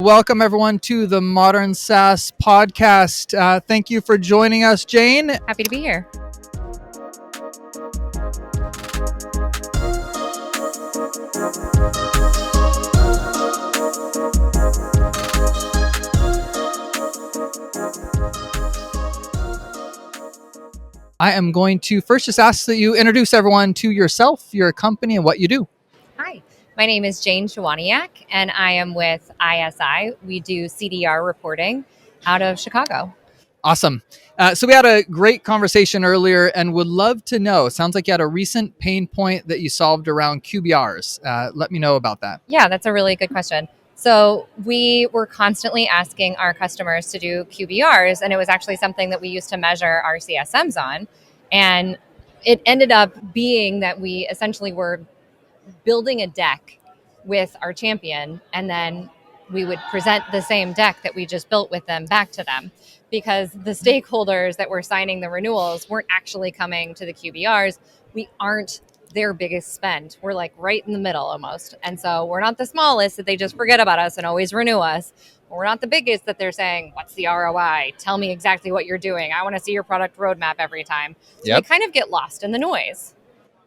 Welcome, everyone, to the Modern SaaS podcast. Thank you for joining us, Jane. Happy to be here. I am going to first just ask that you introduce everyone to yourself, your company, and what you do. Hi, my name is Jane Chowaniec, and I am with ISI. We do CDR reporting out of Chicago. Awesome. So we had a great conversation earlier and would love to know, sounds like you had a recent pain point that you solved around QBRs. Let me know about that. Yeah, that's a really good question. So we were constantly asking our customers to do QBRs, and it was actually something that we used to measure our CSMs on. And it ended up being that we essentially were building a deck with our champion, and then we would present the same deck that we just built with them back to them, because the stakeholders that were signing the renewals weren't actually coming to the QBRs. We aren't their biggest spend. We're like right in the middle almost. And so we're not the smallest that they just forget about us and always renew us. We're not the biggest that they're saying, what's the ROI? Tell me exactly what you're doing. I want to see your product roadmap every time. So we kind of get lost in the noise.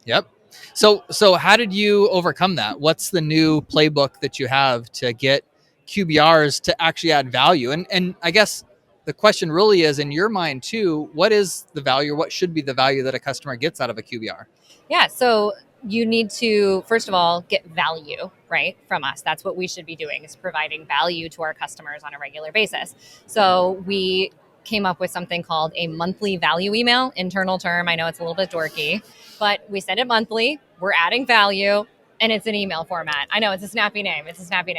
Yep. So how did you overcome that? What's the new playbook that you have to get QBRs to actually add value? And I guess the question really is, in your mind too, what is the value, or what should be the value that a customer gets out of a QBR? Yeah, so you need to, first of all, get value, right, from us. That's what we should be doing, is providing value to our customers on a regular basis. So we came up with something called a monthly value email, internal term. I know it's a little bit dorky, but we send it monthly. We're adding value, and it's an email format. I know it's a snappy name.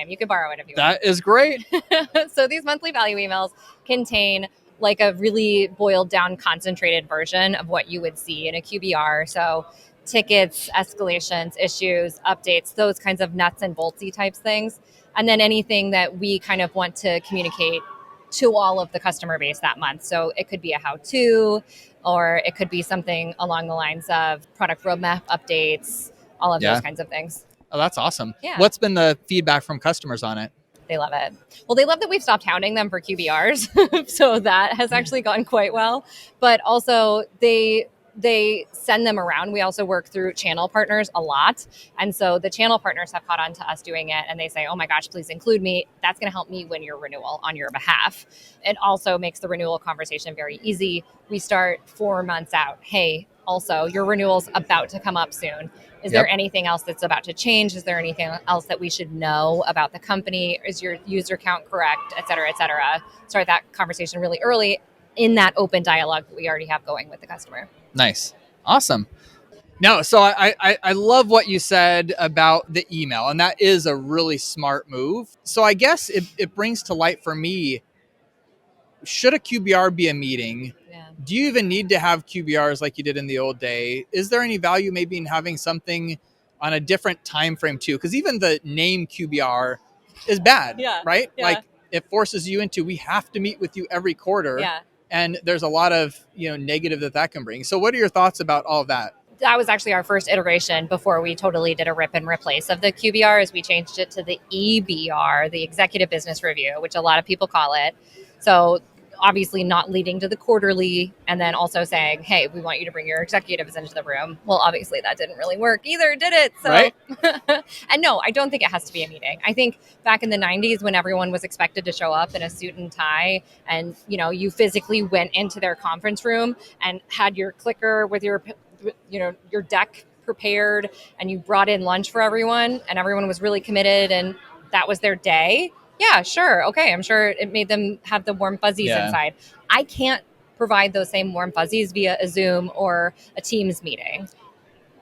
You could borrow it if you want. That is great. So these monthly value emails contain like a really boiled down, concentrated version of what you would see in a QBR. So tickets, escalations, issues, updates, those kinds of nuts and boltsy types things. And then anything that we kind of want to communicate to all of the customer base that month. So it could be a how-to, or it could be something along the lines of product roadmap updates, all of those kinds of things. Oh, that's awesome. Yeah. What's been the feedback from customers on it? They love it. Well, they love that we've stopped hounding them for QBRs. So that has actually gone quite well. But also they send them around. We also work through channel partners a lot. And so the channel partners have caught on to us doing it, and they say, oh my gosh, please include me. That's going to help me win your renewal on your behalf. It also makes the renewal conversation very easy. We start 4 months out. Hey, also, your renewal's about to come up soon. Is there anything else that's about to change? Is there anything else that we should know about the company? Is your user count correct, et cetera, et cetera? Start that conversation really early in that open dialogue that we already have going with the customer. Nice. Awesome. No, so I love what you said about the email, and that is a really smart move. So I guess it brings to light for me, should a QBR be a meeting? Yeah. Do you even need to have QBRs like you did in the old day? Is there any value maybe in having something on a different time frame too? Because even the name QBR is bad, right? Yeah. Like it forces you into, we have to meet with you every quarter. Yeah. And there's a lot of, negative that can bring. So what are your thoughts about all of that? That was actually our first iteration before we totally did a rip and replace of the QBRs. We changed it to the EBR, the Executive Business Review, which a lot of people call it. So obviously not leading to the quarterly, and then also saying, hey, we want you to bring your executives into the room. Well, obviously that didn't really work either, did it? So, right. And no, I don't think it has to be a meeting. I think back in the 90s when everyone was expected to show up in a suit and tie, and you physically went into their conference room and had your clicker with your deck prepared, and you brought in lunch for everyone, and everyone was really committed, and that was their day. Yeah, sure. Okay. I'm sure it made them have the warm fuzzies inside. I can't provide those same warm fuzzies via a Zoom or a Teams meeting.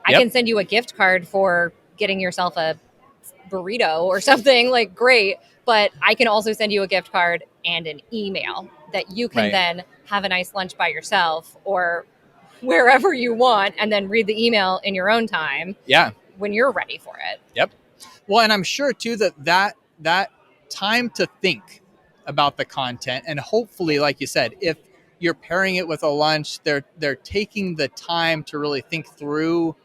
I can send you a gift card for getting yourself a burrito or something, like great, but I can also send you a gift card and an email that you can then have a nice lunch by yourself or wherever you want, and then read the email in your own time. Yeah. When you're ready for it. Yep. Well, and I'm sure too that time to think about the content, and hopefully, like you said, if you're pairing it with a lunch, they're taking the time to really think through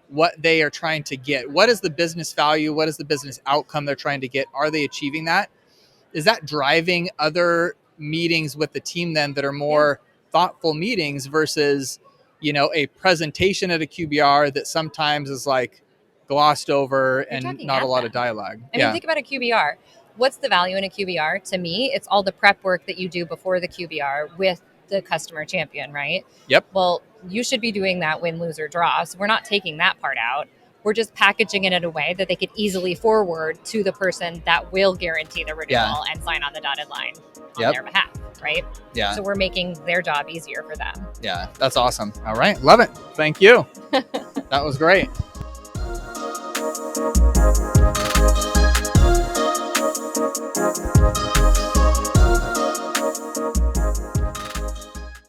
what they are trying to get. What is the business value? What is the business outcome they're trying to get? Are they achieving that? is that driving other meetings with the team then that are more thoughtful meetings versus, a presentation at a QBR that sometimes is like glossed over and not a lot of dialogue? I mean, think about a QBR. What's the value in a QBR? To me, it's all the prep work that you do before the QBR with the customer champion, right? Yep. Well, you should be doing that win, lose, or draw. So we're not taking that part out. We're just packaging it in a way that they could easily forward to the person that will guarantee the renewal and sign on the dotted line on their behalf, right? Yeah. So we're making their job easier for them. Yeah, that's awesome. All right. Love it. Thank you. That was great.